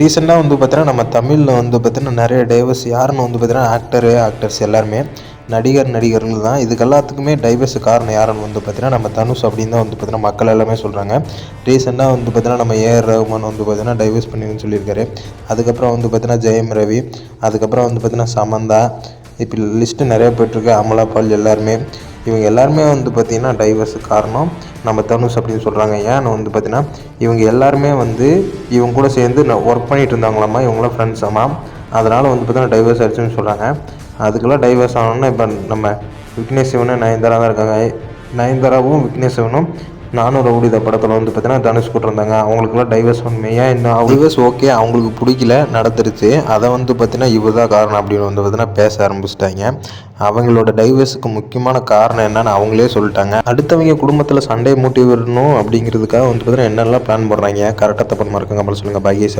ரீசெண்டாக வந்து பார்த்தீங்கன்னா நம்ம தமிழில் வந்து பார்த்தீங்கன்னா நிறைய டைவர்ஸ் யாருன்னு வந்து பார்த்தீங்கன்னா ஆக்டர்ஸ் எல்லாருமே நடிகர்கள் தான். இதுக்கு எல்லாத்துக்குமே டைவர்ஸ் காரணம் யாருன்னு வந்து பார்த்தீங்கன்னா நம்ம தனுஷ் அப்படின்னு தான் வந்து பார்த்தீங்கன்னா மக்கள் எல்லாமே சொல்கிறாங்க. ரீசெண்டாக வந்து பார்த்தீங்கன்னா நம்ம ஏஆர் ரஹ்மான் வந்து பார்த்தீங்கன்னா டைவர்ஸ் பண்ணின்னு சொல்லியிருக்காரு. அதுக்கப்புறம் வந்து பார்த்தீங்கன்னா ஜெயம் ரவி, அதுக்கப்புறம் வந்து பார்த்தீங்கன்னா சமந்தா, இப்போ லிஸ்ட்டு நிறைய போய்ட்டுருக்கு. அமலா பால் எல்லாருமே இவங்க எல்லாருமே வந்து பார்த்திங்கன்னா டைவர்ஸுக்கு காரணம் நம்ம தனுஷ் அப்படின்னு சொல்கிறாங்க. ஏன்னு வந்து பார்த்திங்கன்னா இவங்க எல்லாருமே வந்து இவங்க கூட சேர்ந்து ஒர்க் பண்ணிகிட்டு இருந்தாங்களாம்மா, இவங்களாம் ஃப்ரெண்ட்ஸாம்மா. அதனால் வந்து பார்த்திங்கன்னா டைவர்ஸ் ஆகிடுச்சுன்னு சொல்கிறாங்க. அதுக்கெல்லாம் டைவர்ஸ் ஆகணும்னா இப்போ நம்ம விக்னேஷ் சிவனும் நயன்தாரா தான் இருக்காங்க. நயன்தாராவும் விக்னேஷ் சிவனும் நானும் ரவுடி படத்தில் வந்து பார்த்தீங்கன்னா தனுஷ் கூட்டிருந்தாங்க. அவங்களுக்குலாம் டைவர்ஸ் உண்மையா என்ன டைவர்ஸ் ஓகே அவங்களுக்கு பிடிக்கல நடந்துருச்சு, அதை வந்து பார்த்தீங்கன்னா இவர் தான் காரணம் அப்படின்னு வந்து பார்த்தீங்கன்னா பேச ஆரம்பிச்சிட்டாங்க. அவங்களோட டைவர்ஸுக்கு முக்கியமான காரணம் என்னன்னு அவங்களே சொல்லிட்டாங்க. அடுத்தவங்க குடும்பத்தில் சண்டையை மூட்டி விடணும் அப்படிங்கிறதுக்காக வந்து பார்த்தீங்கன்னா என்னெல்லாம் பிளான் பண்ணுறாங்க. கரெக்டாக தப்பு இருக்காங்க அப்படின்னு சொல்லுங்கள். பாகேஷ்.